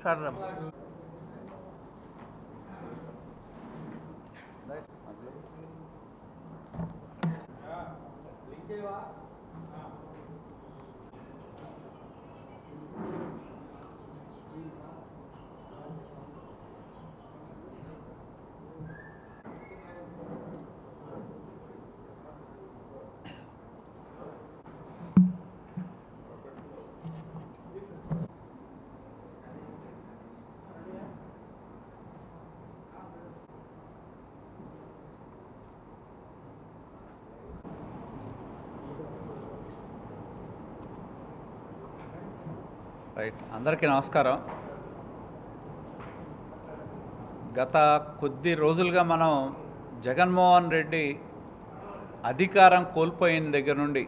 Sir right. అందరికీ నమస్కారం. గత కొద్ది రోజులుగా మనం జగన్మోహన్ రెడ్డి అధికారం కోల్పోయిన దగ్గర నుండి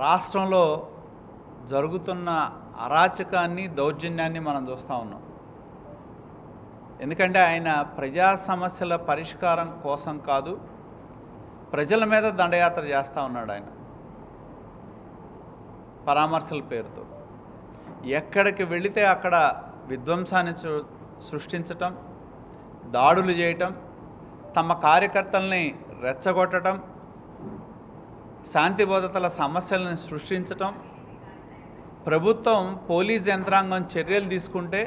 రాష్ట్రంలో జరుగుతున్న అరాచకాన్ని, దౌర్జన్యాన్ని మనం చూస్తూ ఉన్నాం. ఎందుకంటే ఆయన ప్రజా సమస్యల పరిష్కారం కోసం కాదు, ప్రజల మీద దండయాత్ర చేస్తూ ఉన్నాడు. ఆయన పరామర్శల పేరుతో ఎక్కడికి వెళితే అక్కడ విధ్వంసాన్ని సృష్టించటం, దాడులు చేయటం, తమ కార్యకర్తల్ని రెచ్చగొట్టడం, శాంతి భద్రతల సమస్యలను సృష్టించటం, ప్రభుత్వం పోలీస్ యంత్రాంగం చర్యలు తీసుకుంటే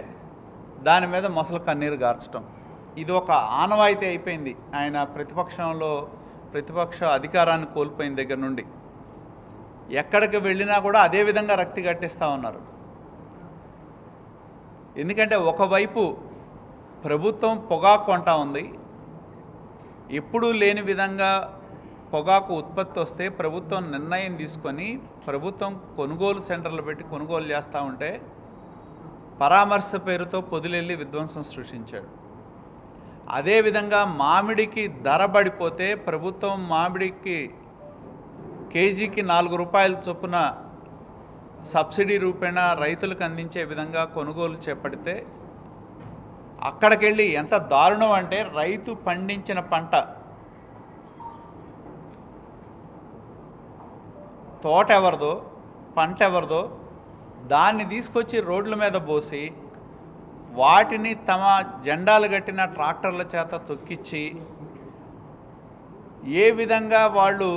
దాని మీద మొసలు కన్నీరు గార్చటం, ఇది ఒక ఆనవాయితీ అయిపోయింది. ఆయన ప్రతిపక్ష అధికారాన్ని కోల్పోయిన దగ్గర నుండి ఎక్కడికి వెళ్ళినా కూడా అదే విధంగా రక్తి కట్టిస్తూ ఉన్నారు. ఎందుకంటే ఒకవైపు ప్రభుత్వం పొగాకు కొంటా ఉంది, ఎప్పుడూ లేని విధంగా పొగాకు ఉత్పత్తి వస్తే ప్రభుత్వం నిర్ణయం తీసుకొని ప్రభుత్వం కొనుగోలు సెంటర్లు పెట్టి కొనుగోలు చేస్తూ ఉంటే పరామర్శ పేరుతో పొదిలెళ్ళి విధ్వంసం సృష్టించాడు. అదేవిధంగా మామిడికి ధర పడిపోతే ప్రభుత్వం మామిడికి కేజీకి 4 రూపాయల చొప్పున సబ్సిడీ రూపేణా రైతులకు అందించే విధంగా కొనుగోలు చేపడితే అక్కడికెళ్ళి ఎంత దారుణం అంటే రైతు పండించిన తోట ఎవరిదో, పంట ఎవరిదో దాన్ని తీసుకొచ్చి రోడ్ల మీద పోసి వాటిని తమ జెండాలు కట్టిన ట్రాక్టర్ల చేత తొక్కిచ్చి ఏ విధంగా వాళ్ళు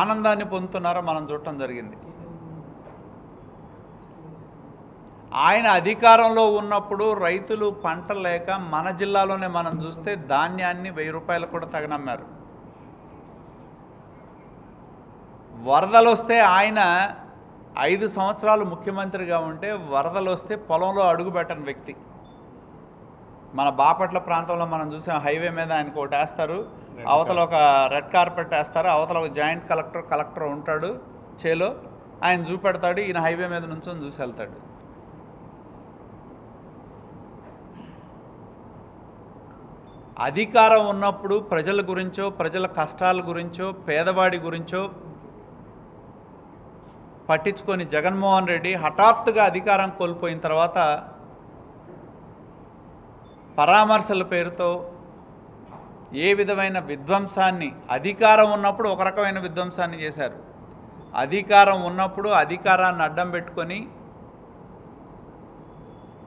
ఆనందాన్ని పొందుతున్నారో మనం చూడటం జరిగింది. ఆయన అధికారంలో ఉన్నప్పుడు రైతులు పంట లేక మన జిల్లాలోనే మనం చూస్తే ధాన్యాన్ని 1000 రూపాయలు కూడా తగనమ్మారు. వరదలు వస్తే ఆయన 5 సంవత్సరాలు ముఖ్యమంత్రిగా ఉంటే వరదలు వస్తే పొలంలో అడుగుపెట్టని వ్యక్తి. మన బాపట్ల ప్రాంతంలో మనం చూసాం, హైవే మీద ఆయనకు ఒకటి వేస్తారు, అవతల ఒక రెడ్ కార్పెట్ వేస్తారు, అవతల ఒక జాయింట్ కలెక్టర్ ఉంటాడు చేలో, ఆయన చూపెడతాడు, ఈయన హైవే మీద నుంచొని చూసి వెళ్తాడు. అధికారం ఉన్నప్పుడు ప్రజల గురించో, ప్రజల కష్టాల గురించో, పేదవాడి గురించో పట్టించుకొని జగన్మోహన్ రెడ్డి హఠాత్తుగా అధికారం కోల్పోయిన తర్వాత పరామర్శల పేరుతో ఏ విధమైన విధ్వంసాన్ని, అధికారం ఉన్నప్పుడు ఒక రకమైన విధ్వంసాన్ని చేశారు, అధికారం ఉన్నప్పుడు అధికారాన్ని అడ్డం పెట్టుకొని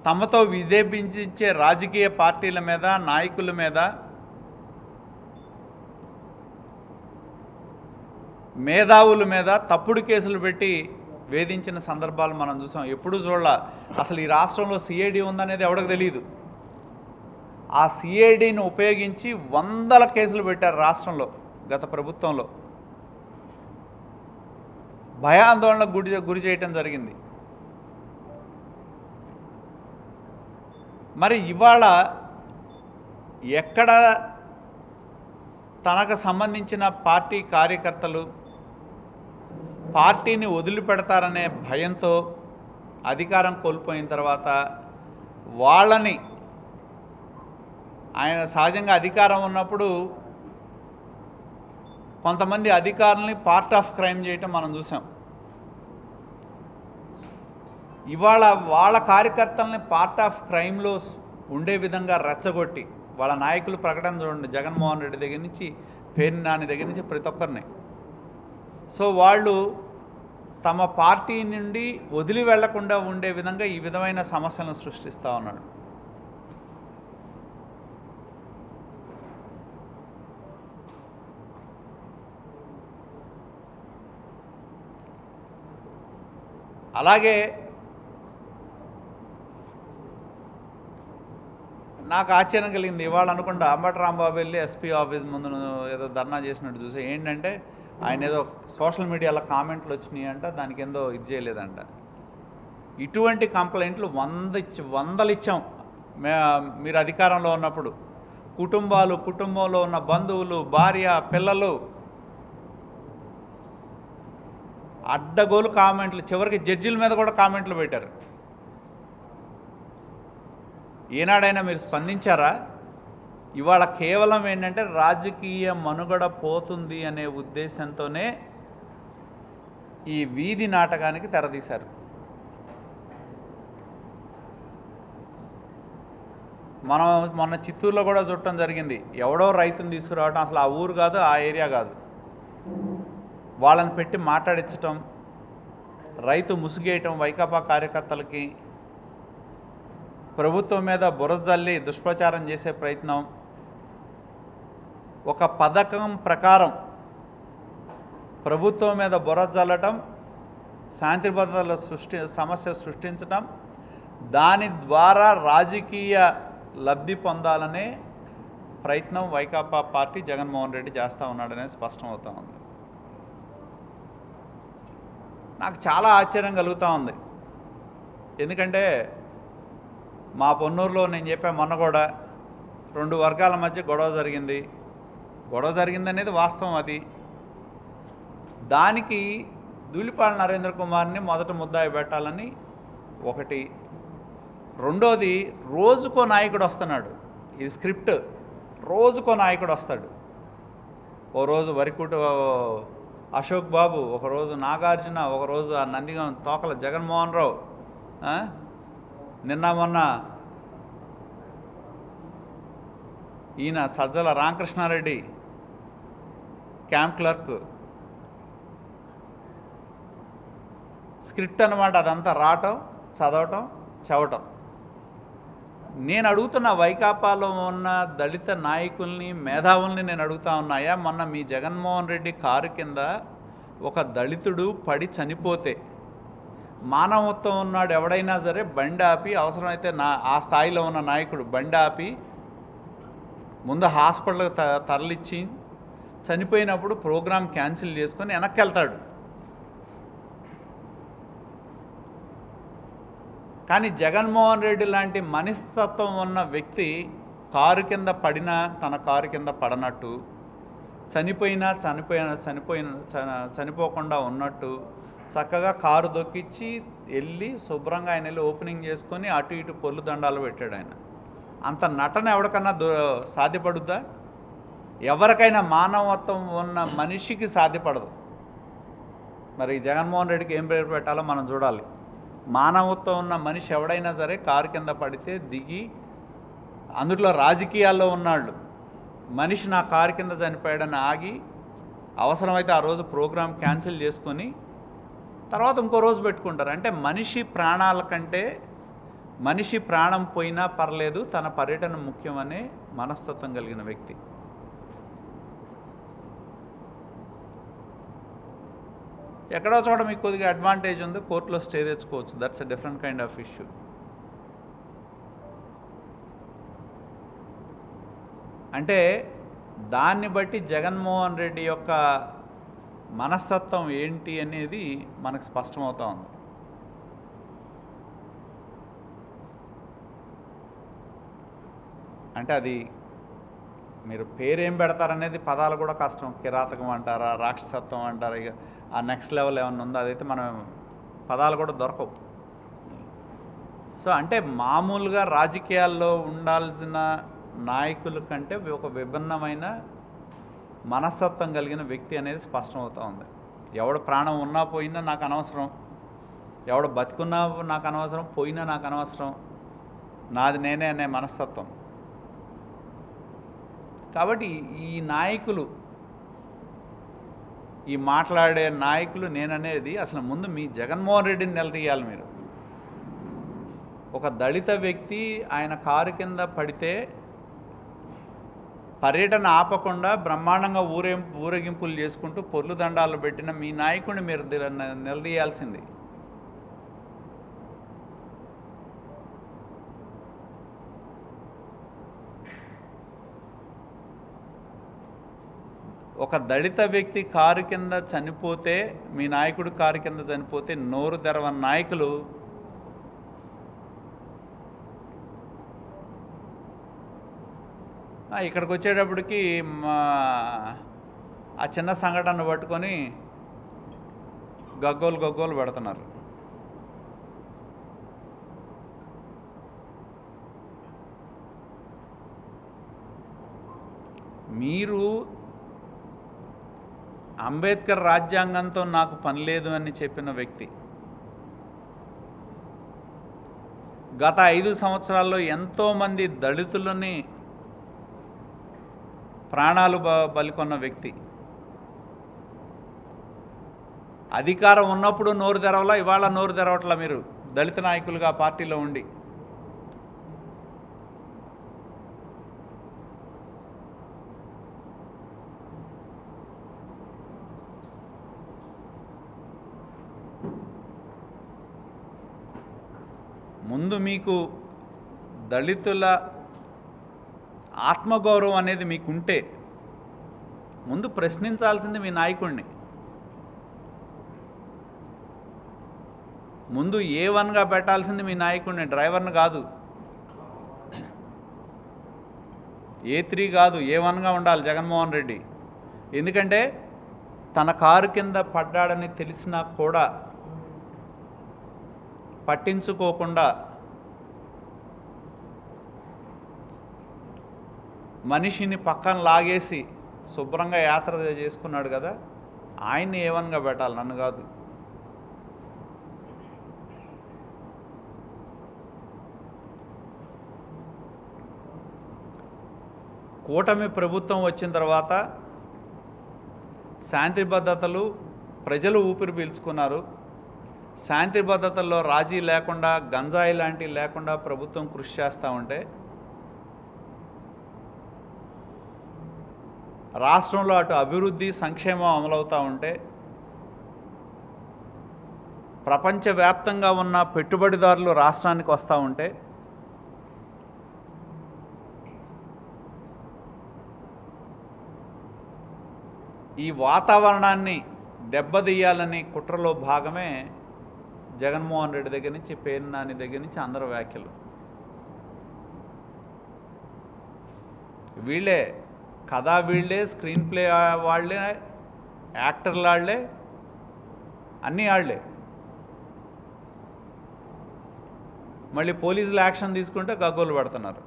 తమతో విభేదించే రాజకీయ పార్టీల మీద, నాయకుల మీద, మేధావుల మీద తప్పుడు కేసులు పెట్టి వేధించిన సందర్భాలు మనం చూసాం. ఎప్పుడూ చూడాల. అసలు ఈ రాష్ట్రంలో సిఐడి ఉందనేది ఎవరికి తెలియదు. ఆ సిఐడిని ఉపయోగించి 100 కేసులు పెట్టారు రాష్ట్రంలో గత ప్రభుత్వంలో. భయాందోళనకు గురి చేయటం జరిగింది. మరి ఇవాళ ఎక్కడ తనకు సంబంధించిన పార్టీ కార్యకర్తలు పార్టీని వదిలిపెడతారనే భయంతో అధికారం కోల్పోయిన తర్వాత వాళ్ళని, ఆయన సహజంగా అధికారం ఉన్నప్పుడు కొంతమంది అధికారులని పార్ట్ ఆఫ్ క్రైమ్ చేయటం మనం చూసాం. ఇవాళ వాళ్ళ కార్యకర్తల్ని పార్ట్ ఆఫ్ క్రైమ్లో ఉండే విధంగా రెచ్చగొట్టి వాళ్ళ నాయకులు ప్రకటన చూడండి, జగన్మోహన్ రెడ్డి దగ్గర నుంచి పేర్ని నాని దగ్గర నుంచి ప్రతి ఒక్కరిని. సో వాళ్ళు తమ పార్టీ నుండి వదిలి వెళ్లకుండా ఉండే విధంగా ఈ విధమైన సమస్యలను సృష్టిస్తూ ఉన్నాడు. అలాగే నాకు ఆశ్చర్యం కలిగింది ఇవాళ అనుకుంటా అంబటి రాంబాబు వెళ్ళి ఎస్పీ ఆఫీస్ ముందు ఏదో ధర్నా చేసినట్టు చూసి ఏంటంటే ఆయన ఏదో సోషల్ మీడియాలో కామెంట్లు వచ్చినాయి అంట, దానికి ఏందో ఇది చేయలేదంట. ఇటువంటి కంప్లైంట్లు వందలు ఇచ్చాం మీరు అధికారంలో ఉన్నప్పుడు. కుటుంబంలో ఉన్న బంధువులు, భార్య, పిల్లలు అడ్డగోలు కామెంట్లు, చివరికి జడ్జిల మీద కూడా కామెంట్లు పెట్టారు. ఏనాడైనా మీరు స్పందించారా? ఇవాళ కేవలం ఏంటంటే రాజకీయ మనుగడ పోతుంది అనే ఉద్దేశంతోనే ఈ వీధి నాటకానికి తెరదీశారు. మనం మొన్న చిత్తూరులో కూడా చూడటం జరిగింది. ఎవడో రైతుని తీసుకురావటం, అసలు ఆ ఊరు కాదు, ఆ ఏరియా కాదు, వాళ్ళని పెట్టి మాట్లాడించటం, రైతు ముసుగేయటం, వైకాపా కార్యకర్తలకి ప్రభుత్వం మీద బురద జల్లి దుష్ప్రచారం చేసే ప్రయత్నం. ఒక పథకం ప్రకారం ప్రభుత్వం మీద బురద జల్లటం, శాంతి భద్రతల సమస్య సృష్టించటం, దాని ద్వారా రాజకీయ లబ్ధి పొందాలనే ప్రయత్నం వైకాపా పార్టీ జగన్మోహన్ రెడ్డి చేస్తూ ఉన్నాడనేది స్పష్టం అవుతూ ఉంది. నాకు చాలా ఆశ్చర్యం కలుగుతూ ఉంది. ఎందుకంటే మా పొన్నూరులో నేను చెప్పాను, మొన్న కూడా 2 వర్గాల మధ్య గొడవ జరిగింది అనేది వాస్తవం. అది దానికి ధూళిపాల నరేంద్ర కుమార్ని మొదట ముద్దాయి పెట్టాలని ఒకటి. రెండోది, రోజుకో నాయకుడు వస్తున్నాడు. ఇది స్క్రిప్ట్. రోజుకో నాయకుడు వస్తాడు. ఓ రోజు వరికుటు అశోక్ బాబు, ఒకరోజు నాగార్జున, ఒకరోజు ఆ నందిగం తోకల జగన్మోహన్ రావు, నిన్న మొన్న ఈయన Sajjala Ramakrishna Reddy camp clerk. Script అన్నమాట అదంతా. రావటం, చదవటం, చదవటం. నేను అడుగుతున్న వైకాపాలో ఉన్న దళిత నాయకుల్ని, మేధావుల్ని నేను అడుగుతా ఉన్నాయా, మొన్న మీ జగన్మోహన్ రెడ్డి కారు కింద ఒక దళితుడు పడి చనిపోతే మానవత్వం ఉన్నాడు ఎవడైనా సరే బండి ఆపి, అవసరమైతే ఆ స్థాయిలో ఉన్న నాయకుడు బండి ఆపి ముందు హాస్పిటల్కి తరలిచ్చి చనిపోయినప్పుడు ప్రోగ్రాం క్యాన్సిల్ చేసుకొని వెనక్కి వెళ్తాడు. కానీ జగన్మోహన్ రెడ్డి లాంటి మనస్తత్వం ఉన్న వ్యక్తి కారు కింద పడినా తన కారు కింద పడనట్టు, చనిపోకుండా ఉన్నట్టు చక్కగా కారు దొక్కిచ్చి వెళ్ళి శుభ్రంగా ఆయన వెళ్ళి ఓపెనింగ్ చేసుకొని అటు ఇటు పొల్లు దండాలు పెట్టాడు. ఆయన అంత నటన ఎవరికన్నా సాధ్యపడుద్దా? ఎవరికైనా మానవత్వం ఉన్న మనిషికి సాధ్యపడదు. మరి జగన్మోహన్ రెడ్డికి ఏం పేరు పెట్టాలో మనం చూడాలి. మానవత్వం ఉన్న మనిషి ఎవడైనా సరే కారు కింద పడితే దిగి, అందులో రాజకీయాల్లో ఉన్నాళ్ళు, మనిషి నా కారు కింద చనిపోయాడని ఆగి, అవసరమైతే ఆ రోజు ప్రోగ్రాం క్యాన్సిల్ చేసుకొని తర్వాత ఇంకో రోజు పెట్టుకుంటారు. అంటే మనిషి ప్రాణాల కంటే మనిషి ప్రాణం పోయినా పర్లేదు, తన పర్యటన ముఖ్యమనే మనస్తత్వం కలిగిన వ్యక్తి. ఎక్కడో చోట మీకు కొద్దిగా అడ్వాంటేజ్ ఉంది, కోర్టులో స్టే తెచ్చుకోవచ్చు. That's a different kind of issue. అంటే దాన్ని బట్టి జగన్మోహన్ రెడ్డి యొక్క మనస్తత్వం ఏంటి అనేది మనకు స్పష్టమవుతా ఉంది. అంటే అది మీరు పేరేం పెడతారనేది పదాలు కూడా కష్టం. కిరాతకం అంటారా, రాక్షసత్వం అంటారా, ఇక ఆ నెక్స్ట్ లెవెల్ ఏమన్నా ఉందో అదైతే మనం పదాలు కూడా దొరకవు. సో అంటే మామూలుగా రాజకీయాల్లో ఉండాల్సిన నాయకుల కంటే ఒక విభిన్నమైన మనస్తత్వం కలిగిన వ్యక్తి అనేది స్పష్టమవుతూ ఉంది. ఎవడు ప్రాణం ఉన్నా పోయినా నాకు అనవసరం, ఎవడు బతికున్నా నాకు అనవసరం, పోయినా నాకు అనవసరం, నాది నేనే అనే మనస్తత్వం. కాబట్టి ఈ నాయకులు ఈ మాట్లాడే నాయకులు నేననేది అసలు ముందు మీ జగన్మోహన్ రెడ్డిని నిలదీయాలి మీరు. ఒక దళిత వ్యక్తి ఆయన కారు కింద పడితే పర్యటన ఆపకుండా బ్రహ్మాండంగా ఊరేగింపులు చేసుకుంటూ పొర్లు దండాలు పెట్టిన మీ నాయకుడిని మీరు నిలదీయాల్సింది. ఒక దళిత వ్యక్తి కారు కింద చనిపోతే, మీ నాయకుడు కారు కింద చనిపోతే నోరు తెరవని నాయకులు ఇక్కడికి వచ్చేటప్పటికి ఆ చిన్న సంఘటన పట్టుకొని గగ్గోలు పెడుతున్నారు. మీరు అంబేద్కర్ రాజ్యాంగంతో నాకు పని లేదు అని చెప్పిన వ్యక్తి గత 5 సంవత్సరాల్లో ఎంతోమంది దళితులని ప్రాణాలు బలికొన్న వ్యక్తి, అధికారం ఉన్నప్పుడు నోరు తెరవలా, ఇవాళ నోరు తెరవట్లా మీరు దళిత నాయకులుగా పార్టీలో ఉండి. ముందు మీకు దళితుల ఆత్మగౌరవం అనేది మీకుంటే ముందు ప్రశ్నించాల్సింది మీ నాయకుడిని. ముందు A1గా పెట్టాల్సింది మీ నాయకుడిని, డ్రైవర్ని కాదు. A3 కాదు, A1గా ఉండాలి జగన్మోహన్ రెడ్డి. ఎందుకంటే తన కారు కింద పడ్డాడని తెలిసినా కూడా పట్టించుకోకుండా మనిషిని పక్కన లాగేసి శుభ్రంగా యాత్ర చేసుకున్నాడు కదా, ఆయన్ని A1గా పెట్టాలి, నన్ను కాదు. కూటమి ప్రభుత్వం వచ్చిన తర్వాత శాంతి భద్రతలు ప్రజలు ఊపిరి పీల్చుకున్నారు. శాంతి భద్రతల్లో రాజీ లేకుండా, గంజాయి లాంటివి లేకుండా ప్రభుత్వం కృషి చేస్తూ ఉంటే రాష్ట్రంలో అటు అభివృద్ధి సంక్షేమం అమలవుతూ ఉంటే ప్రపంచవ్యాప్తంగా ఉన్న పెట్టుబడిదారులు రాష్ట్రానికి వస్తూ ఉంటే ఈ వాతావరణాన్ని దెబ్బతీయాలని కుట్రలో భాగమే జగన్మోహన్ రెడ్డి దగ్గర నుంచి, పేర్ని నాని దగ్గర నుంచి అందరూ వ్యాఖ్యలు. వీళ్ళే కథ, వీళ్ళే స్క్రీన్ ప్లే వాళ్ళే, యాక్టర్లు వాళ్ళే, అన్నీ వాళ్ళే. మళ్ళీ పోలీసులు యాక్షన్ తీసుకుంటే గగ్గోలు పడుతున్నారు.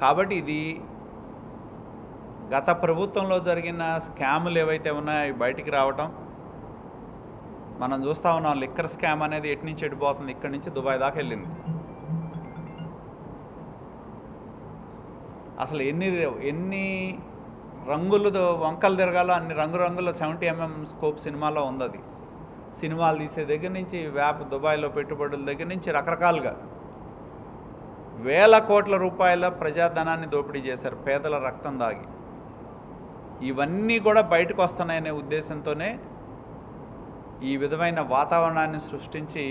కాబట్టి ఇది గత ప్రభుత్వంలో జరిగిన స్కాములు ఏవైతే ఉన్నాయో బయటికి రావటం మనం చూస్తూ ఉన్నాం. లిక్కర్ స్కామ్ అనేది ఎటు నుంచి ఎడిపోతుంది, ఇక్కడి నుంచి దుబాయ్ దాకా వెళ్ళింది. అసలు ఎన్ని రంగులు వంకలు తిరగాలో అన్ని రంగురంగుల 70mm స్కోప్ సినిమాలో ఉంది. అది సినిమాలు తీసే దగ్గర నుంచి దుబాయ్లో పెట్టుబడుల దగ్గర నుంచి రకరకాలుగా వేల కోట్ల రూపాయల ప్రజాధనాన్ని దోపిడీ చేశారు పేదల రక్తం దాగి. ఇవన్నీ కూడా బయటకు వస్తున్నాయనే ఉద్దేశంతోనే ఈ విధమైన వాతావరణాన్ని సృష్టించి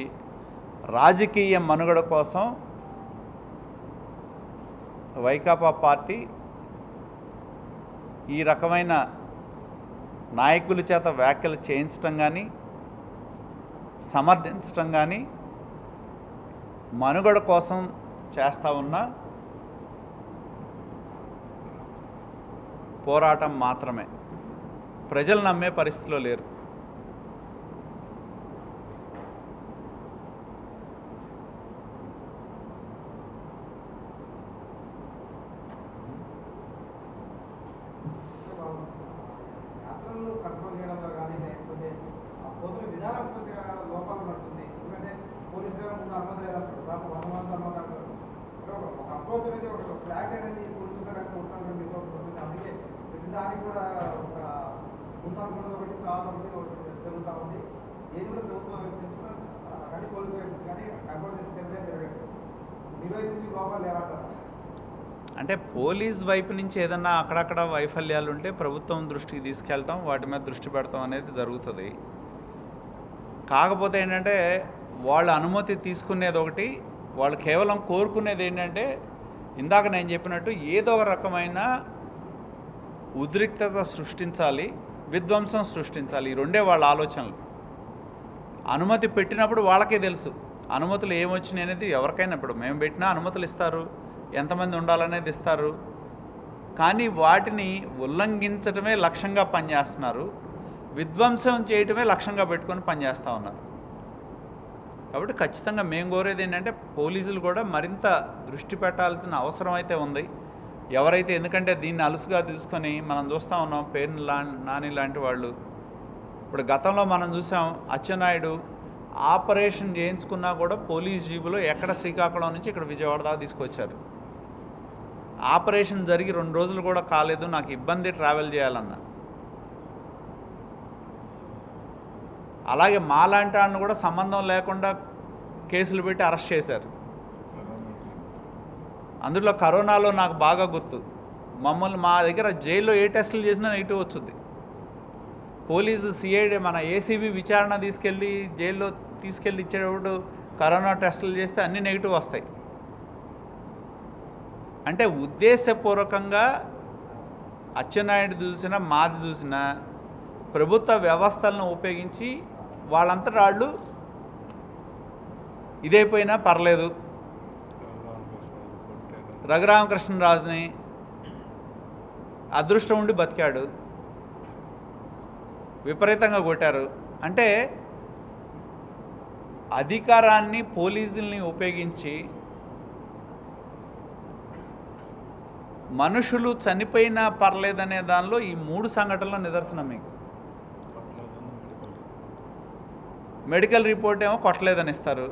రాజకీయ మనుగడ కోసం వైకాపా పార్టీ ఈ రకమైన నాయకుల చేత వ్యాఖ్యలు చేయించటం కానీ, సమర్థించటం కానీ మనుగడ కోసం చేస్తూ ఉన్న పోరాటం మాత్రమే. ప్రజలు నమ్మే పరిస్థితిలో లేరు. కంట్రోల్ చేయడంలో కానీ లేకపోతే పోతున్న విధానం కొద్దిగా లోపాలు పడుతుంది. ఎందుకంటే పోలీసు గారు ముందు అనుమతి లేదంటాడు, తర్వాత 100 మంది తర్వాత దానికి కూడా ఒక ఉన్నప్పుడు ఒకటి తర్వాత ఒకటి జరుగుతూ ఉంది. ఏది కూడా ప్రభుత్వం వైపు నుంచి కూడా కానీ పోలీసు వైపు నుంచి కానీ కంట్రోల్ చేసే చర్యలే జరగట్లేదు. మీ వైపు నుంచి లోపాలు లేవంటారా? అంటే పోలీస్ వైపు నుంచి ఏదన్నా అక్కడక్కడ వైఫల్యాలు ఉంటే ప్రభుత్వం దృష్టికి తీసుకెళ్తాం, వాటి మీద దృష్టి పెడతాం అనేది జరుగుతుంది. కాకపోతే ఏంటంటే వాళ్ళు అనుమతి తీసుకునేది ఒకటి, వాళ్ళు కేవలం కోరుకునేది ఏంటంటే ఇందాక నేను చెప్పినట్టు ఏదో ఒక రకమైన ఉద్రిక్తత సృష్టించాలి, విధ్వంసం సృష్టించాలి. ఈ రెండే వాళ్ళ ఆలోచనలు. అనుమతి పెట్టినప్పుడు వాళ్ళకే తెలుసు అనుమతులు ఏమొచ్చినాయి అనేది. ఎవరికైనా ఇప్పుడు మేము పెట్టినా అనుమతులు ఇస్తారు, ఎంతమంది ఉండాలనేది ఇస్తారు. కానీ వాటిని ఉల్లంఘించడమే లక్ష్యంగా పనిచేస్తున్నారు, విధ్వంసం చేయటమే లక్ష్యంగా పెట్టుకొని పనిచేస్తూ ఉన్నారు. కాబట్టి ఖచ్చితంగా మేము కోరేది ఏంటంటే పోలీసులు కూడా మరింత దృష్టి పెట్టాల్సిన అవసరం అయితే ఉంది. ఎవరైతే, ఎందుకంటే దీన్ని అలుసుగా తీసుకొని మనం చూస్తూ ఉన్నాం, పేర్ని నాని లాంటి వాళ్ళు. ఇప్పుడు గతంలో మనం చూసాం, అచ్చెన్నాయుడు ఆపరేషన్ చేయించుకున్నా కూడా పోలీస్ జీబులో ఎక్కడ శ్రీకాకుళం నుంచి ఇక్కడ విజయవాడ దాకా తీసుకొచ్చారు. ఆపరేషన్ జరిగి 2 రోజులు కూడా కాలేదు, నాకు ఇబ్బంది ట్రావెల్ చేయాలన్నా. అలాగే మాలాంటి వాళ్ళని కూడా సంబంధం లేకుండా కేసులు పెట్టి అరెస్ట్ చేశారు. అందులో కరోనాలో నాకు బాగా గుర్తు, మమ్మల్ని మా దగ్గర జైల్లో ఏ టెస్టులు చేసినా నెగిటివ్ వచ్చింది. పోలీసు సిఐడి మన ఏసీబీ విచారణ తీసుకెళ్ళి జైల్లో తీసుకెళ్ళి ఇచ్చేటప్పుడు కరోనా టెస్టులు చేస్తే అన్నీ నెగిటివ్ వస్తాయి. అంటే ఉద్దేశపూర్వకంగా అచ్చెన్నాయుడు చూసినా మాది చూసినా ప్రభుత్వ వ్యవస్థలను ఉపయోగించి వాళ్ళంతటా వాళ్ళు ఇదైపోయినా పర్లేదు. రఘురామకృష్ణరాజుని అదృష్టం ఉండి బతికాడు, విపరీతంగా కొట్టారు. అంటే అధికారాన్ని పోలీసుల్ని ఉపయోగించి మనుషులు చనిపోయినా పర్లేదనే దానిలో ఈ 3 సంఘటనల నిదర్శనం. మీకు మెడికల్ రిపోర్ట్ ఏమో కొట్టలేదని ఇస్తారు,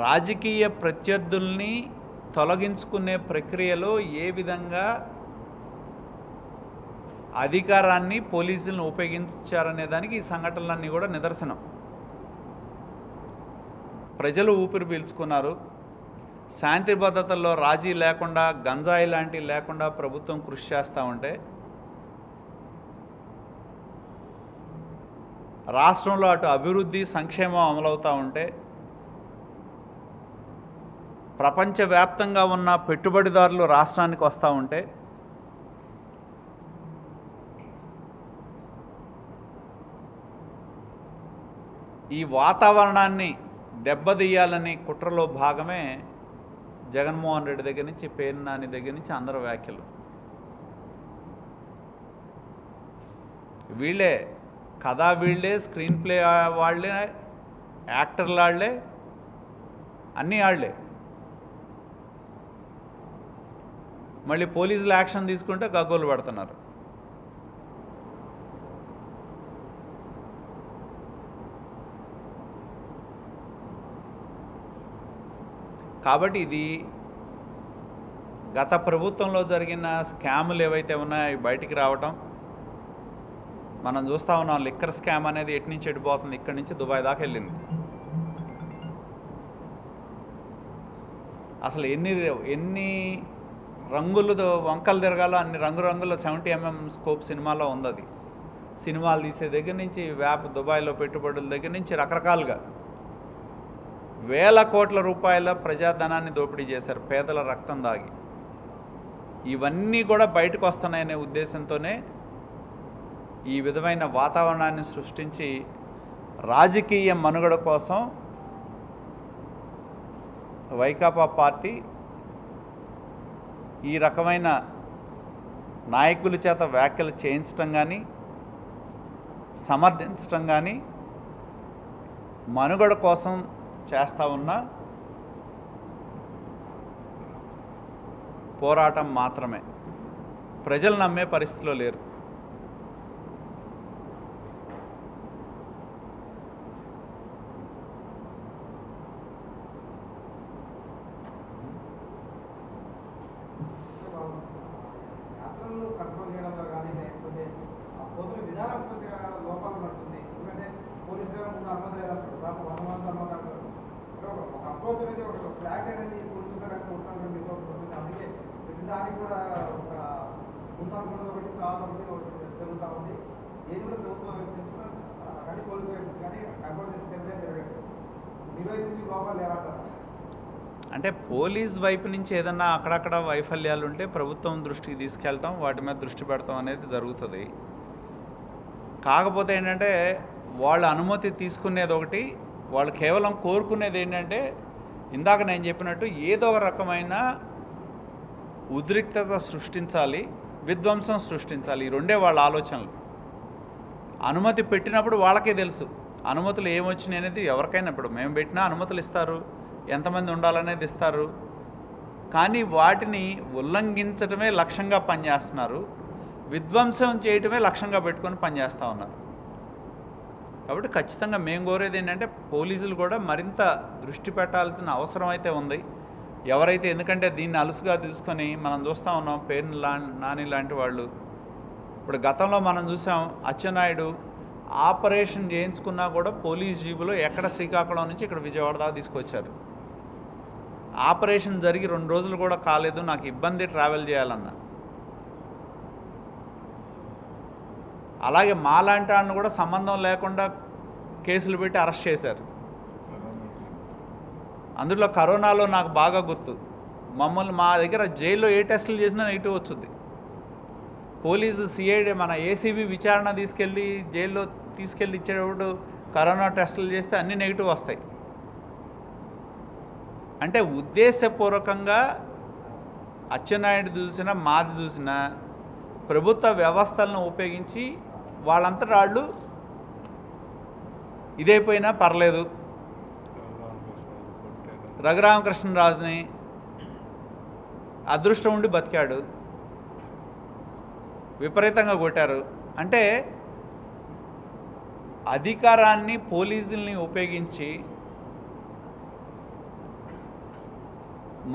రాజకీయ ప్రత్యర్థుల్ని తొలగించుకునే ప్రక్రియలో ఏ విధంగా అధికారాన్ని పోలీసులను ఉపయోగించారనే దానికి ఈ సంఘటనలన్నీ కూడా నిదర్శనం. ప్రజలు ఊపిరి పీల్చుకున్నారు. శాంతి భద్రతల్లో రాజీ లేకుండా, గంజాయి లాంటివి లేకుండా ప్రభుత్వం కృషి చేస్తూ ఉంటే, రాష్ట్రంలో అటు అభివృద్ధి సంక్షేమం అమలవుతూ ఉంటే, ప్రపంచవ్యాప్తంగా ఉన్న పెట్టుబడిదారులు రాష్ట్రానికి వస్తూ ఉంటే, ఈ వాతావరణాన్ని దెబ్బతీయాలని కుట్రలో భాగమే జగన్మోహన్ రెడ్డి దగ్గర నుంచి, పేర్ని నాని దగ్గర నుంచి అందరూ వ్యాఖ్యలు. వీళ్ళే కథా, వీళ్ళే స్క్రీన్ ప్లే వాళ్ళే, యాక్టర్లు వాళ్ళే, అన్నీ వాళ్ళే. మళ్ళీ పోలీసులు యాక్షన్ తీసుకుంటే గగ్గోలు పడుతున్నారు. కాబట్టి ఇది గత ప్రభుత్వంలో జరిగిన స్కాములు ఏవైతే ఉన్నాయో బయటికి రావటం మనం చూస్తూ ఉన్నాం. లిక్కర్ స్కామ్ అనేది ఎటు నుంచి ఎడిపోతుంది, ఇక్కడి నుంచి దుబాయ్ దాకా వెళ్ళింది. అసలు ఎన్ని రంగులు వంకలు తిరగాలో అన్ని రంగురంగుల 70mm స్కోప్ సినిమాలో ఉంది. అది సినిమాలు తీసే దగ్గర నుంచి, దుబాయ్లో పెట్టుబడుల దగ్గర నుంచి రకరకాలుగా వేల కోట్ల రూపాయల ప్రజాధనాన్ని దోపిడీ చేశారు, పేదల రక్తం దాగి. ఇవన్నీ కూడా బయటకు వస్తున్నాయనే ఉద్దేశంతోనే ఈ విధమైన వాతావరణాన్ని సృష్టించి రాజకీయ మనుగడ కోసం వైకాపా పార్టీ ఈ రకమైన నాయకుల చేత వ్యాఖ్యలు చేయించటం కానీ, సమర్థించటం కానీ మనుగడ కోసం చేస్తూ ఉన్న పోరాటం మాత్రమే. ప్రజలు నమ్మే పరిస్థితిలో లేరు. అప్రోచ్ అనేది ఒక ఫ్లాగ్ అనేది పోలీసులు కానీ మొత్తం మిస్ అవుతుంది. అందుకే ప్రతి దానికి కూడా ఒక ముందు ఒకటి తర్వాత ఒకటి జరుగుతూ ఉంది. ఏది కూడా ప్రభుత్వం వైపు నుంచి కూడా కానీ పోలీసు వైపు నుంచి కానీ కంట్రోల్ చేసి చర్యలు జరగట్లేదు. మీ వైపు నుంచి లోపాలు లేవంటారా? అంటే పోలీస్ వైపు నుంచి ఏదన్నా అక్కడక్కడ వైఫల్యాలు ఉంటే ప్రభుత్వం దృష్టికి తీసుకెళ్తాం, వాటి మీద దృష్టి పెడతాం అనేది జరుగుతుంది. కాకపోతే ఏంటంటే వాళ్ళ అనుమతి తీసుకునేది ఒకటి, వాళ్ళు కేవలం కోరుకునేది ఏంటంటే ఇందాక నేను చెప్పినట్టు ఏదో ఒక రకమైన ఉద్రిక్తత సృష్టించాలి, విధ్వంసం సృష్టించాలి. ఈ రెండే వాళ్ళ ఆలోచనలు. అనుమతి పెట్టినప్పుడు వాళ్ళకే తెలుసు అనుమతులు ఏమొచ్చినాయి అనేది. ఎవరికైనా ఇప్పుడు మేము పెట్టినా అనుమతులు ఇస్తారు, ఎంతమంది ఉండాలనేది ఇస్తారు. కానీ వాటిని ఉల్లంఘించటమే లక్ష్యంగా పనిచేస్తున్నారు, విధ్వంసం చేయటమే లక్ష్యంగా పెట్టుకొని పనిచేస్తూ ఉన్నారు. కాబట్టి ఖచ్చితంగా మేము కోరేది ఏంటంటే పోలీసులు కూడా మరింత దృష్టి పెట్టాల్సిన అవసరం అయితే ఉంది. ఎవరైతే, ఎందుకంటే దీన్ని అలుసుగా తీసుకొని మనం చూస్తూ ఉన్నాం, పేరు నాని లాంటి వాళ్ళు. ఇప్పుడు గతంలో మనం చూసాం, అచ్చెన్నాయుడు ఆపరేషన్ చేయించుకున్నా కూడా పోలీస్ జీబులో ఎక్కడ శ్రీకాకుళం నుంచి ఇక్కడ విజయవాడ దాకా తీసుకొచ్చారు. ఆపరేషన్ జరిగి 2 రోజులు కూడా కాలేదు, నాకు ఇబ్బంది ట్రావెల్ చేయాలన్న. అలాగే మాలాంటి వాళ్ళని కూడా సంబంధం లేకుండా కేసులు పెట్టి అరెస్ట్ చేశారు. అందులో కరోనాలో నాకు బాగా గుర్తు, మమ్మల్ని మా దగ్గర జైల్లో ఏ టెస్టులు చేసినా నెగిటివ్ వచ్చింది. పోలీసు సిఐడి మన ఏసీబీ విచారణ తీసుకెళ్ళి జైల్లో తీసుకెళ్ళి ఇచ్చేటప్పుడు కరోనా టెస్టులు చేస్తే అన్నీ నెగిటివ్ వస్తాయి. అంటే ఉద్దేశపూర్వకంగా అచ్చెన్నాయుడు చూసినా మాది చూసినా ప్రభుత్వ వ్యవస్థలను ఉపయోగించి వాళ్ళంతటా వాళ్ళు ఇదైపోయినా పర్లేదు. రఘురామకృష్ణరాజుని అదృష్టం ఉండి బతికాడు, విపరీతంగా కొట్టారు. అంటే అధికారాన్ని పోలీసుల్ని ఉపయోగించి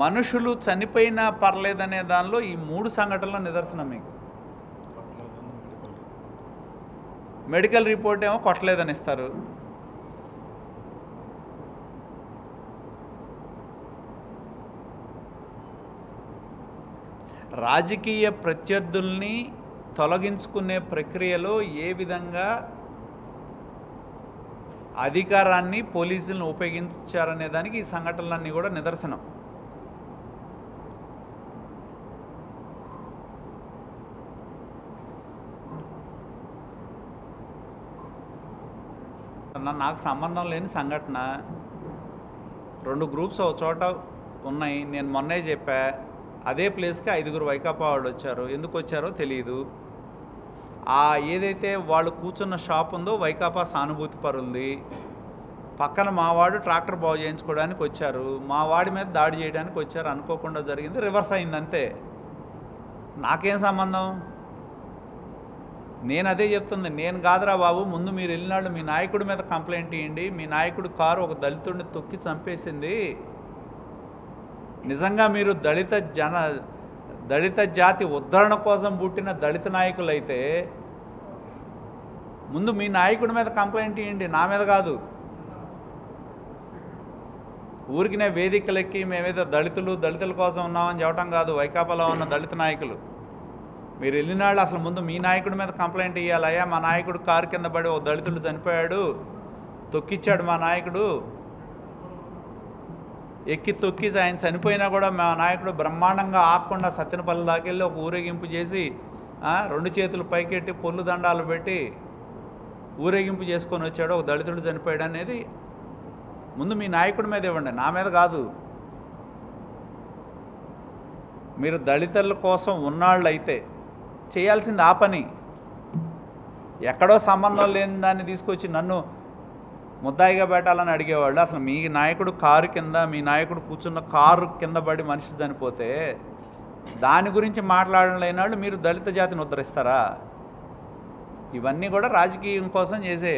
మనుషులు చనిపోయినా పర్లేదనే దానిలో ఈ 3 సంఘటనల నిదర్శనం. మీకు మెడికల్ రిపోర్ట్ ఏమో కొట్టలేదని ఇస్తారు, రాజకీయ ప్రత్యర్థుల్ని తొలగించుకునే ప్రక్రియలో ఏ విధంగా అధికారాన్ని పోలీసులను ఉపయోగించారనే దానికి ఈ సంఘటనలన్నీ కూడా నిదర్శనం. నాకు సంబంధం లేని సంఘటన, 2 గ్రూప్స్ ఒక చోట ఉన్నాయి. నేను మొన్నే చెప్పా, అదే ప్లేస్కి 5గురు వైకాపా వాళ్ళు వచ్చారు. ఎందుకు వచ్చారో తెలియదు. ఏదైతే వాళ్ళు కూర్చున్న షాప్ ఉందో వైకాపా సానుభూతి పరుంది. పక్కన మావాడు ట్రాక్టర్ బాగు చేయించుకోవడానికి వచ్చారు, మా వాడి మీద దాడి చేయడానికి వచ్చారు. అనుకోకుండా జరిగింది, రివర్స్ అయింది అంతే. నాకేం సంబంధం? నేను అదే చెప్తుంది, నేను కాదురా బాబు, ముందు మీరు వెళ్ళినాడు మీ నాయకుడి మీద కంప్లైంట్ ఇవ్వండి. మీ నాయకుడు కారు ఒక దళితుడిని తొక్కి చంపేసింది. నిజంగా మీరు దళిత జాతి ఉద్ధరణ కోసం పుట్టిన దళిత నాయకులైతే ముందు మీ నాయకుడి మీద కంప్లైంట్ ఇవ్వండి, నా మీద కాదు. ఊరికినే వేదికలెక్కి మేమేదో దళితుల కోసం ఉన్నామని చెప్పటం కాదు. వైకాపాలో ఉన్న దళిత నాయకులు మీరు వెళ్ళినాళ్ళు అసలు ముందు మీ నాయకుడి మీద కంప్లైంట్ ఇవ్వాలయ్యా. మా నాయకుడు కారు కింద పడి ఓ దళితుడు చనిపోయాడు, తొక్కిచ్చాడు మా నాయకుడు, ఎక్కి తొక్కి ఆయన చనిపోయినా కూడా మా నాయకుడు బ్రహ్మాండంగా ఆపకుండా సత్యనపల్లి దాకెళ్ళి ఒక ఊరేగింపు చేసి 2 చేతులు పైకెట్టి పొల్లు దండాలు పెట్టి ఊరేగింపు చేసుకొని వచ్చాడు, ఒక దళితుడు చనిపోయాడు అనేది ముందు మీ నాయకుడి మీద ఇవ్వండి, నా మీద కాదు. మీరు దళితుల కోసం ఉన్నాళ్ళు అయితే చేయాల్సింది ఆ పని. ఎక్కడో సంబంధం లేని దాన్ని తీసుకొచ్చి నన్ను ముద్దాయిగా పెట్టాలని అడిగేవాళ్ళు. అసలు మీ నాయకుడు కారు కింద, మీ నాయకుడు కూర్చున్న కారు కింద పడి మనిషి చనిపోతే దాని గురించి మాట్లాడలేని వాళ్ళు మీరు దళిత జాతిని ఉద్ధరిస్తారా? ఇవన్నీ కూడా రాజకీయం కోసం చేసే.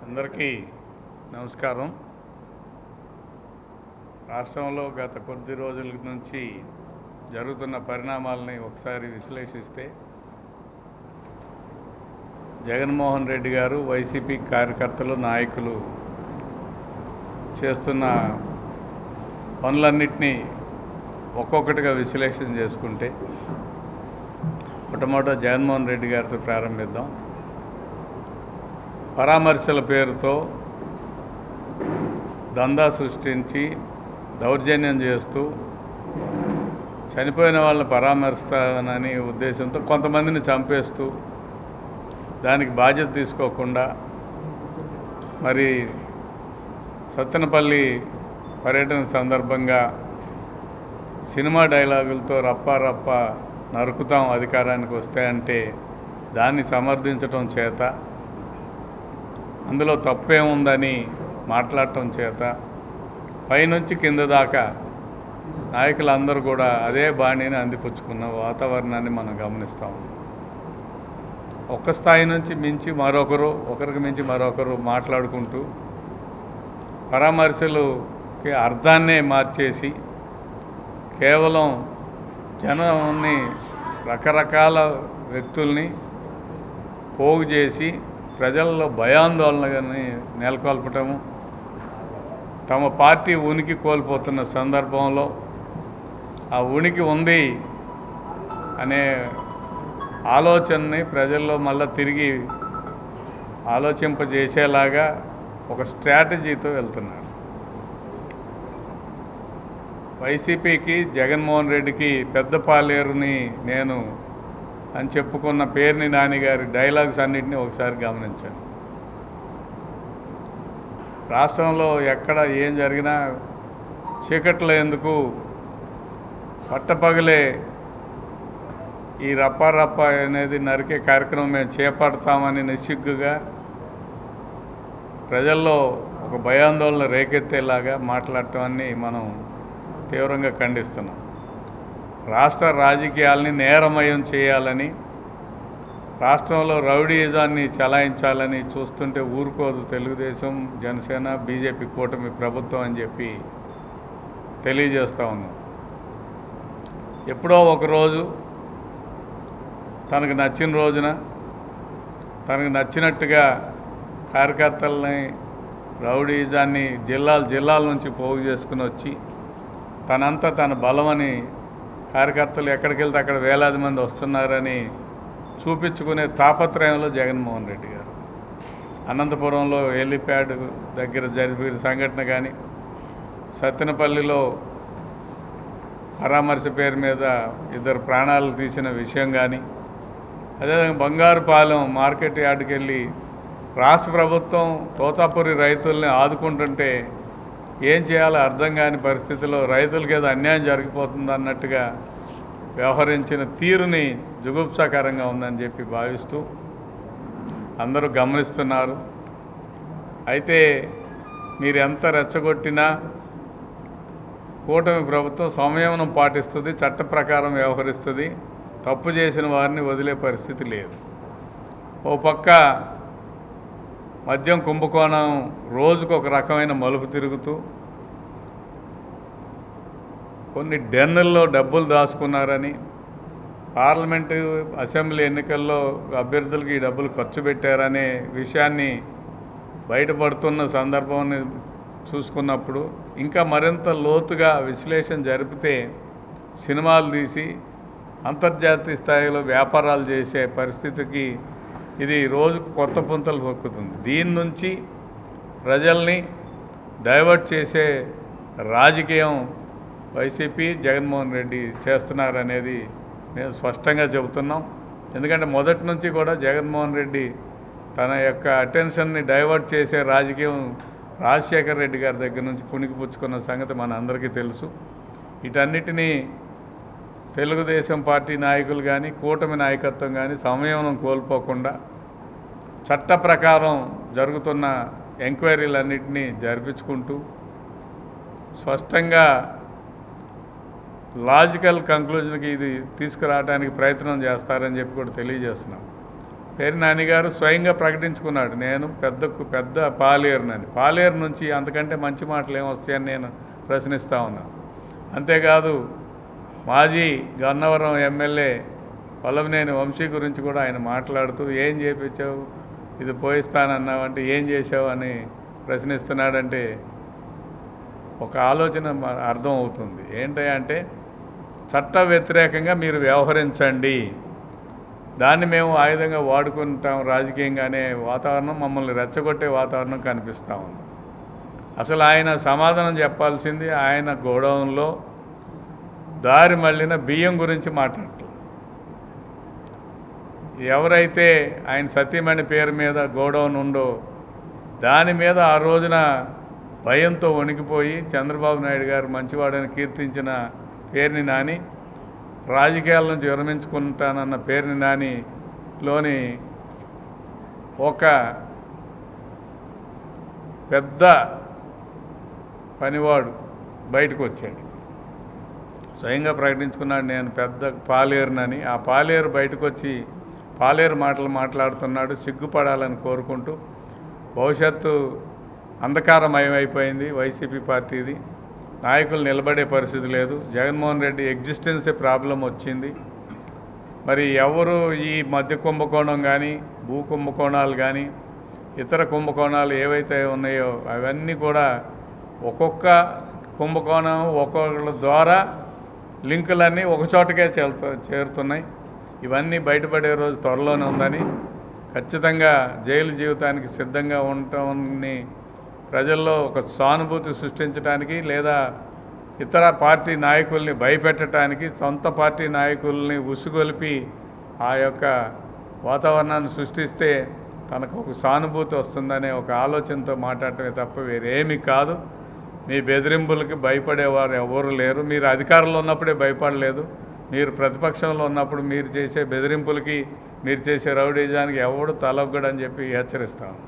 అందరికీ నమస్కారం. రాష్ట్రంలో గత కొద్ది రోజుల నుంచి జరుగుతున్న పరిణామాలని ఒకసారి విశ్లేషిస్తే జగన్మోహన్ రెడ్డి గారు వైసీపీ కార్యకర్తలు నాయకులు చేస్తున్న పనులన్నింటినీ ఒక్కొక్కటిగా విశ్లేషణ చేసుకుంటే మొట్టమొదట జగన్మోహన్ రెడ్డి గారితో ప్రారంభిద్దాం. పరామర్శల పేరుతో దందా సృష్టించి దౌర్జన్యం చేస్తూ చనిపోయిన వాళ్ళని పరామర్శిస్తానని ఉద్దేశంతో కొంతమందిని చంపేస్తూ దానికి బాధ్యత తీసుకోకుండా మరి సత్తెనపల్లి పర్యటన సందర్భంగా సినిమా డైలాగులతో రప్ప నరుకుతాం అధికారానికి వస్తే అంటే దాన్ని సమర్థించటం చేత, అందులో తప్పేముందని మాట్లాడటం చేత పైనుంచి కింద దాకా నాయకులందరూ కూడా అదే బాణిని అందిపుచ్చుకున్న వాతావరణాన్ని మనం గమనిస్తాం. ఒక్క స్థాయి నుంచి మించి మరొకరు, ఒకరికి మించి మరొకరు మాట్లాడుకుంటూ పరామర్శలకి అర్థాన్నే మార్చేసి కేవలం జనాన్ని రకరకాల వ్యక్తుల్ని పోగు చేసి ప్రజల్లో భయాందోళనని నెలకొల్పటము, తమ పార్టీ ఉనికి కోల్పోతున్న సందర్భంలో ఆ ఉనికి ఉంది అనే ఆలోచనని ప్రజల్లో మళ్ళీ తిరిగి ఆలోచింపజేసేలాగా ఒక స్ట్రాటజీతో వెళ్తున్నారు. వైసీపీకి జగన్మోహన్ రెడ్డికి పెద్ద పాలేరుని నేను అని చెప్పుకున్న పేర్ని నానిగారి డైలాగ్స్ అన్నింటినీ ఒకసారి గమనించాను. రాష్ట్రంలో ఎక్కడ ఏం జరిగినా చీకట్లో ఎందుకు, పట్టపగలే ఈ రప్ప అనేది నరికే కార్యక్రమం మేము చేపడతామని నిస్సిగ్గుగా ప్రజల్లో ఒక భయాందోళన రేకెత్తేలాగా మాట్లాడటాన్ని మనం తీవ్రంగా ఖండిస్తున్నాం. రాష్ట్ర రాజకీయాల్ని నేరమయం చేయాలని, రాష్ట్రంలో రౌడీయిజాన్ని చలాయించాలని చూస్తుంటే ఊరుకోదు తెలుగుదేశం, జనసేన, బీజేపీ కూటమి ప్రభుత్వం అని చెప్పి తెలియజేస్తూ ఉన్నాం. ఎప్పుడో ఒకరోజు తనకు నచ్చిన రోజున తనకు నచ్చినట్టుగా కార్యకర్తలని రౌడీయిజాన్ని జిల్లాల నుంచి పోగు చేసుకుని వచ్చి తనంతా తన బలమని, కార్యకర్తలు ఎక్కడికి వెళ్తే అక్కడ వేలాది మంది వస్తున్నారని చూపించుకునే తాపత్రయంలో జగన్మోహన్ రెడ్డి గారు అనంతపురంలో హెలిప్యాడ్ దగ్గర జరిపిన సంఘటన కానీ, సత్తెనపల్లిలో పరామర్శ పేరు మీద 2 ప్రాణాలు తీసిన విషయం కానీ, అదేవిధంగా బంగారుపాలెం మార్కెట్ యార్డుకి వెళ్ళి రాష్ట్ర ప్రభుత్వం తోతాపురి రైతుల్ని ఆదుకుంటుంటే ఏం చేయాలో అర్థం కాని పరిస్థితిలో రైతులకి ఏదో అన్యాయం జరిగిపోతుంది అన్నట్టుగా వ్యవహరించిన తీరుని జుగుప్సాకరంగా ఉందని చెప్పి భావిస్తూ అందరూ గమనిస్తున్నారు. అయితే మీరు ఎంత రెచ్చగొట్టినా కూటమి ప్రభుత్వం సంయమనం పాటిస్తుంది, చట్ట ప్రకారం వ్యవహరిస్తుంది, తప్పు చేసిన వారిని వదిలే పరిస్థితి లేదు. ఓ పక్క మద్యం కుంభకోణం రోజుకు ఒక రకమైన మలుపు తిరుగుతూ కొన్ని డెన్నుల్లో డబ్బులు దాచుకున్నారని, పార్లమెంటు అసెంబ్లీ ఎన్నికల్లో అభ్యర్థులకి ఈ డబ్బులు ఖర్చు పెట్టారనే విషయాన్ని బయటపడుతున్న సందర్భాన్ని చూసుకున్నప్పుడు ఇంకా మరింత లోతుగా విశ్లేషణ జరిపితే సినిమాలు తీసి అంతర్జాతీయ స్థాయిలో వ్యాపారాలు చేసే పరిస్థితికి ఇది రోజుకు కొత్త పుంతలు తొక్కుతుంది. దీని నుంచి ప్రజల్ని డైవర్ట్ చేసే రాజకీయం వైసీపీ, జగన్మోహన్ రెడ్డి చేస్తున్నారనేది మేము స్పష్టంగా చెబుతున్నాం. ఎందుకంటే మొదటి నుంచి కూడా జగన్మోహన్ రెడ్డి తన యొక్క అటెన్షన్ని డైవర్ట్ చేసే రాజకీయం రాజశేఖర్ రెడ్డి గారి దగ్గర నుంచి పుణికిపుచ్చుకున్న సంగతి మన అందరికీ తెలుసు. వీటన్నిటినీ తెలుగుదేశం పార్టీ నాయకులు కానీ, కూటమి నాయకత్వం కానీ సంయమనం కోల్పోకుండా చట్ట ప్రకారం జరుగుతున్న ఎంక్వైరీలన్నింటినీ జరిపించుకుంటూ స్పష్టంగా లాజికల్ కంక్లూజన్కి ఇది తీసుకురావడానికి ప్రయత్నం చేస్తారని చెప్పి కూడా తెలియజేస్తున్నాం. పేరు నానిగారు స్వయంగా ప్రకటించుకున్నాడు, నేను పెద్ద పాలేరునని. పాలేరు నుంచి అంతకంటే మంచి మాటలు ఏమొస్తాయని నేను ప్రశ్నిస్తూ ఉన్నాను. అంతేకాదు మాజీ గన్నవరం ఎమ్మెల్యే వల్లభనేని వంశీ గురించి కూడా ఆయన మాట్లాడుతూ ఏం చేయించావు, ఇది పోయిస్తానన్నావంటే ఏం చేసావు అని ప్రశ్నిస్తున్నాడంటే ఒక ఆలోచన అర్థం అవుతుంది. ఏంటంటే చట్ట వ్యతిరేకంగా మీరు వ్యవహరించండి, దాన్ని మేము ఆయుధంగా వాడుకుంటాం రాజకీయంగానే వాతావరణం మమ్మల్ని రెచ్చగొట్టే వాతావరణం కనిపిస్తూ ఉంది. అసలు ఆయన సమాధానం చెప్పాల్సింది ఆయన గోడౌన్లో దారి మళ్ళిన బియ్యం గురించి మాట్లాడటం. ఎవరైతే ఆయన సతీమణి పేరు మీద గోడౌన్ ఉందో దాని మీద ఆ రోజున భయంతో వణికిపోయి చంద్రబాబు నాయుడు గారు మంచివాడని కీర్తించిన పేరుని నాని రాజకీయాల నుంచి విరమించుకుంటానన్న పేరుని నానిలోని ఒక పెద్ద పనివాడు బయటకు వచ్చాడు. స్వయంగా ప్రకటించుకున్నాడు, నేను పెద్ద పాలేరునని. ఆ పాలేరు బయటకు వచ్చి పాలేరు మాటలు మాట్లాడుతున్నాడు. సిగ్గుపడాలని కోరుకుంటూ భవిష్యత్తు అంధకారమయం అయిపోయింది వైసీపీ పార్టీది. నాయకులు నిలబడే పరిస్థితి లేదు. జగన్మోహన్ రెడ్డి ఎగ్జిస్టెన్సే ప్రాబ్లం వచ్చింది. మరి ఎవరు ఈ మధ్య కుంభకోణం కానీ భూ కుంభకోణాలు కానీ ఇతర కుంభకోణాలు ఏవైతే ఉన్నాయో అవన్నీ కూడా ఒక్కొక్క కుంభకోణం ఒక్కొక్కళ్ళ ద్వారా లింకులన్నీ ఒకచోటకే చేరుతున్నాయి. ఇవన్నీ బయటపడే రోజు త్వరలోనే ఉందని, ఖచ్చితంగా జైలు జీవితానికి సిద్ధంగా ఉండటాన్ని ప్రజల్లో ఒక సానుభూతి సృష్టించడానికి లేదా ఇతర పార్టీ నాయకుల్ని భయపెట్టడానికి సొంత పార్టీ నాయకుల్ని ఉసుగొలిపి ఆ యొక్క వాతావరణాన్ని సృష్టిస్తే తనకు ఒక సానుభూతి వస్తుందనే ఒక ఆలోచనతో మాట్లాడటమే తప్ప వేరేమీ కాదు. మీ బెదిరింపులకి భయపడేవారు ఎవరు లేరు. మీరు అధికారంలో ఉన్నప్పుడే భయపడలేదు. మీరు ప్రతిపక్షంలో ఉన్నప్పుడు మీరు చేసే బెదిరింపులకి మీరు చేసే రౌడీజానికి ఎవడు తలొగ్గడని చెప్పి హెచ్చరిస్తాను.